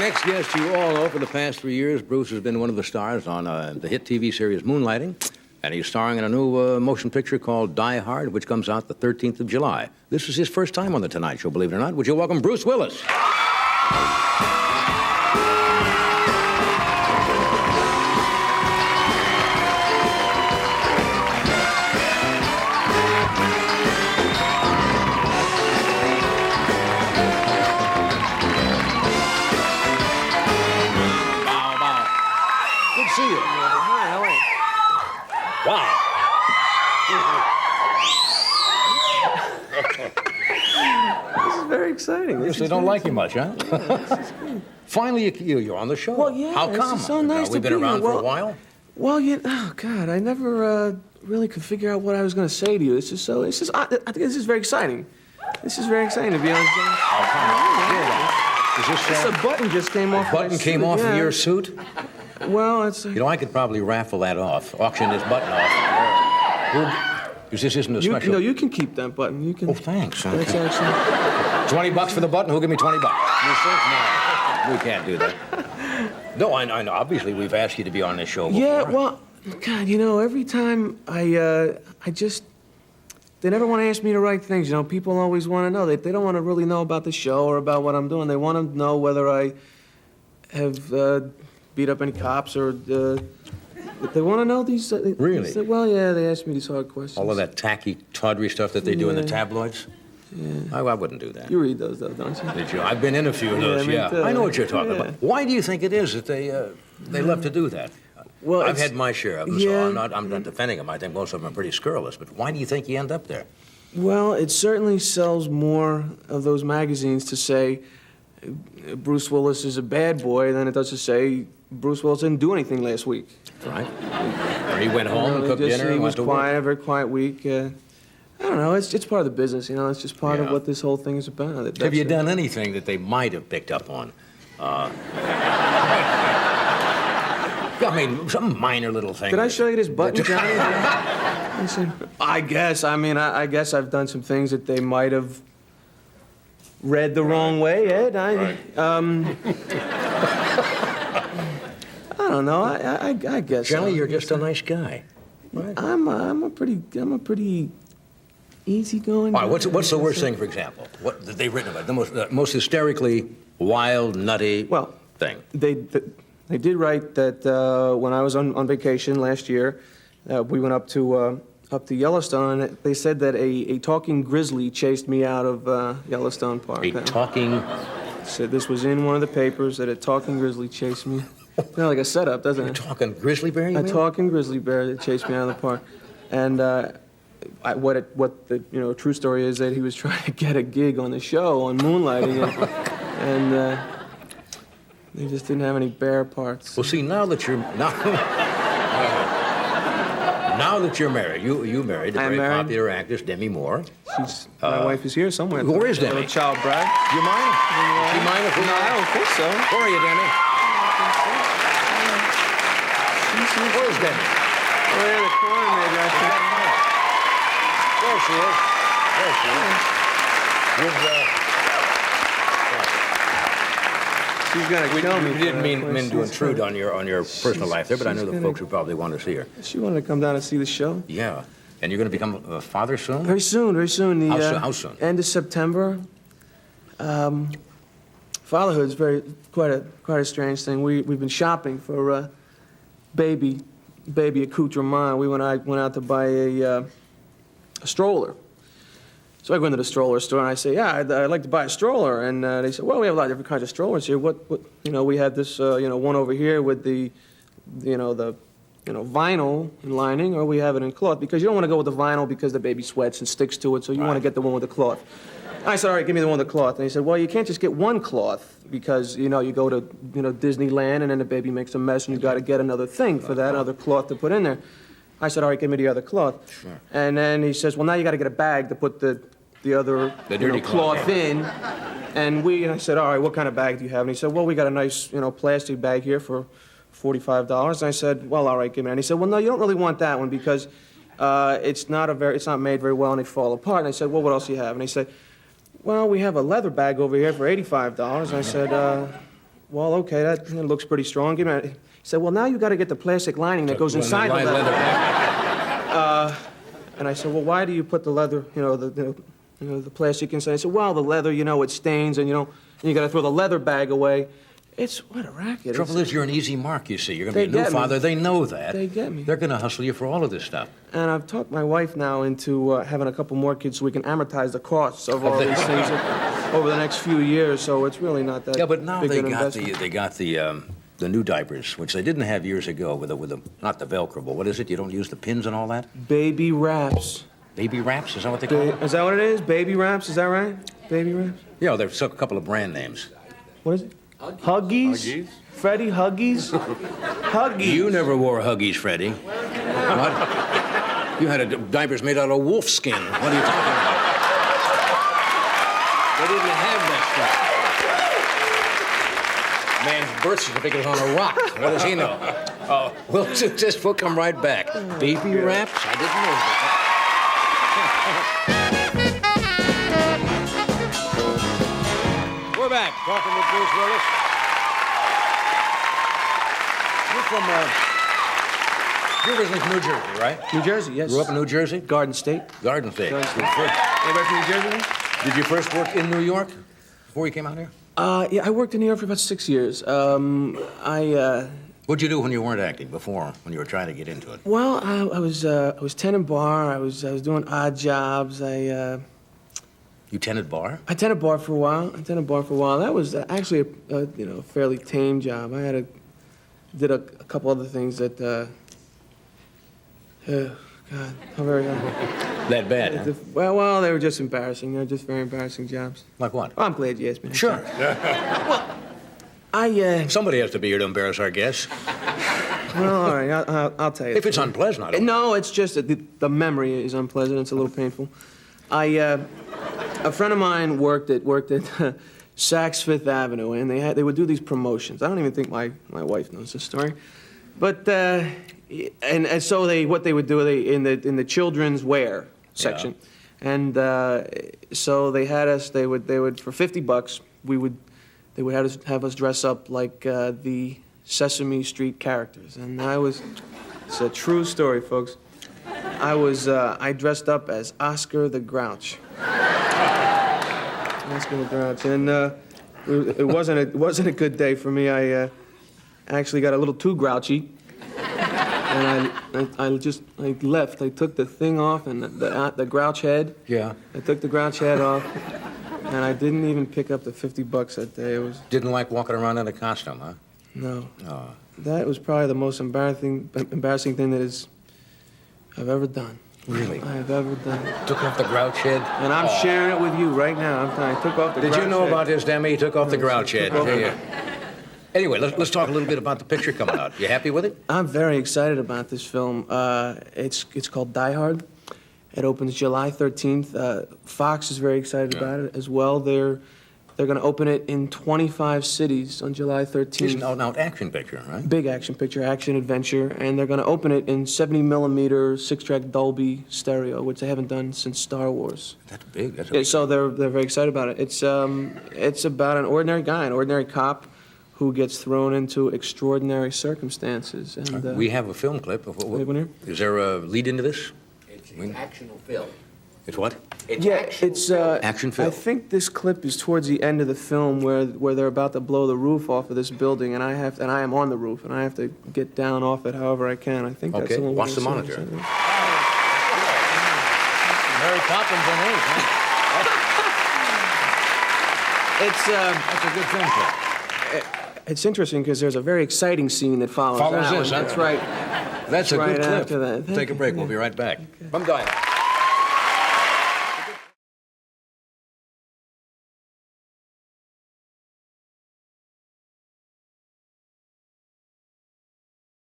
next guest, you all know, for the past 3 years, Bruce has been one of the stars on the hit TV series Moonlighting, and he's starring in a new motion picture called Die Hard, which comes out the 13th of July. This is his first time on The Tonight Show, believe it or not. Would you welcome Bruce Willis? See you. Hi, how are you? Wow. This is very exciting. Yes, they don't like you much, huh? Finally, you're on the show. Well, yeah. How come? It's so nice to we've been be around here. for a while. Well, oh God, I never really could figure out what I was going to say to you. I think this is very exciting. This is very exciting to be on. How come? Is this a button just came off. Button came off of your suit? Well, it's. You know, I could probably raffle that off, auction this button off. Because this isn't a special. No, you can keep that button. You can. Oh, thanks. That's actually. $20 for the button. Who'll give me $20? You think? No, we can't do that. No, I know. Obviously, we've asked you to be on this show before. Yeah, well, God, every time I just. They never want to ask me to write things. People always want to know. They don't want to really know about the show or about what I'm doing. They want to know whether I have beat up any cops or they want to know these. Really? Well, yeah, they ask me these hard questions. All of that tacky, tawdry stuff that they do in the tabloids? Yeah. I wouldn't do that. You read those, though, don't you? Did you? I've been in a few of those, Yeah, me too. I know what you're talking about. Why do you think it is that they love to do that? Well, I've had my share of them, yeah. so I'm not defending them. I think most of them are pretty scurrilous. But why do you think you end up there? Well, it certainly sells more of those magazines to say Bruce Willis is a bad boy than it does to say Bruce Willis didn't do anything last week. Right. Or he went home and cooked dinner and went to work. He was quiet, a very quiet week. I don't know. It's part of the business, It's just part of what this whole thing is about. Have you done anything that they might have picked up on? I mean, some minor little thing. Did I show you this button, Johnny? I guess. I guess I've done some things that they might have read the wrong way, Ed. Right. I don't know. I guess. Johnny, you're just a nice guy. Right. I'm a pretty easygoing. All right, what's the worst thing, for example? What that they've written about? The most hysterically wild, nutty thing. They did write that when I was on vacation last year, we went up to Yellowstone, and they said that a talking grizzly chased me out of Yellowstone Park. A talking... Said this was in one of the papers, that a talking grizzly chased me. Like a setup, doesn't it? A talking grizzly bear, you mean? A talking grizzly bear that chased me out of the park. And what the true story is that he was trying to get a gig on the show, on Moonlighting, and they just didn't have any bear parts. Well, see, now that you're married, you married the very popular actress Demi Moore. My wife is here somewhere. Where is Demi? Little child bride. Do you mind? Do you mind if we? No, I don't think so. Where are you, Demi? Where's Demi? Oh, in the corner, maybe. I think. There she is. There she is. She's gonna kill me. We didn't mean to intrude on your personal life there, but I know the folks would probably want to see her. She wanted to come down and see the show. Yeah. And you're going to become a father soon? Very soon, very soon. How soon? End of September. Fatherhood is quite a strange thing. We've been shopping for baby accoutrement. I went out to buy a stroller. So I go into the stroller store and I say, yeah, I'd like to buy a stroller. And they said, well, we have a lot of different kinds of strollers here. What we have this one over here with the vinyl lining, or we have it in cloth, because you don't want to go with the vinyl because the baby sweats and sticks to it, so you want to get the one with the cloth. I said, all right, give me the one with the cloth. And he said, well, you can't just get one cloth because, you go to, Disneyland and then the baby makes a mess and you got to get another thing for that, another cloth to put in there. I said, all right, give me the other cloth. Sure. And then he says, well, now you got to get a bag to put the other dirty cloth in. And I said, all right, what kind of bag do you have? And he said, well, we got a nice, plastic bag here for $45. And I said, well, all right, give me that. And he said, well, no, you don't really want that one because it's not made very well and they fall apart. And I said, well, what else do you have? And he said, well, we have a leather bag over here for $85. And I said, well, okay, that looks pretty strong. Give me a... He said, well, now you got to get the plastic lining that goes inside the leather. And I said, well, why do you put the leather, the plastic inside? I said, well, the leather, it stains, and you got to throw the leather bag away. It's what a racket. Trouble is, you're an easy mark, you see. You're going to be a new father. They know that. They get me. They're going to hustle you for all of this stuff. And I've talked my wife now into having a couple more kids so we can amortize the costs of all these things over the next few years. So it's really not that. Yeah, but now big they an got investment. the new diapers, which they didn't have years ago with the not the Velcro, but what is it? You don't use the pins and all that? Baby wraps. Baby wraps? Is that what they call it? Is that what it is? Baby wraps? Is that right? Baby wraps? Yeah, there's a couple of brand names. What is it? Huggies? Freddie, Huggies? Huggies. You never wore Huggies, Freddie. What? You had diapers made out of wolf skin. What are you talking about? They didn't have that stuff. Man's birth certificate is on a rock. What does he know? Oh, well, this will come right back. Baby wraps? I didn't know that. We're back, talking with Bruce Willis. You're originally from New Jersey, right? New Jersey, yes. Grew up in New Jersey? Garden State. Garden State. Garden State. Anybody from New Jersey? Did you first work in New York before you came out here? Yeah, I worked in New York for about 6 years. What'd you do when you weren't acting before, when you were trying to get into it? Well, I was tending bar. I was doing odd jobs. You tended bar? I tended bar for a while. That was actually a fairly tame job. I did a couple other things that. God, how very. That bad, huh? Well, they were just embarrassing. They were just very embarrassing jobs. Like what? Oh, I'm glad you asked me. Sure. Well, Somebody has to be here to embarrass our guests. Well, all right, I'll tell you. If it's unpleasant, I don't. No, it's just that the memory is unpleasant. It's a little painful. A friend of mine worked at Saks Fifth Avenue, and they would do these promotions. I don't even think my wife knows this story, but and so what they would do in the children's wear section, and so they had us. They would for $50 they would have us dress up like the Sesame Street characters, and it's a true story, folks. I dressed up as Oscar the Grouch. Oscar the Grouch, and it wasn't a good day for me. I actually got a little too grouchy, and I left. I took the thing off and the grouch head. Yeah. I took the grouch head off, and I didn't even pick up the $50 that day. Didn't like walking around in a costume, huh? No. Oh. That was probably the most embarrassing thing I've ever done. Really? I have ever done. Took off the grouch head? And I'm sharing it with you right now. I took off the grouch head. Did you know about this, Demi? He took off the grouch head. Took off Yeah. Anyway, let's talk a little bit about the picture coming out. You happy with it? I'm very excited about this film. It's called Die Hard. It opens July 13th. Fox is very excited about it as well. They're going to open it in 25 cities on July 13th. It's an out action picture, right? Big action picture, action adventure, and they're going to open it in 70mm 6-track Dolby stereo, which they haven't done since Star Wars. That's big. That's a Yeah, big so they're very excited about it. It's about an ordinary guy, an ordinary cop, who gets thrown into extraordinary circumstances. And we have a film clip of we have one here? Is there a lead into this? It's an action film. It's what? It's Action film. I think this clip is towards the end of the film where they're about to blow the roof off of this building, and I am on the roof, and I have to get down off it however I can. I think that's Okay, the one. watch the monitor. Mary Poppins and Ace, huh? That's a good film clip. It's interesting because there's a very exciting scene that follows Follows that this, one. huh? That's right. That's a right good clip. after that. Take a break. We'll be right back. Okay. From Dial.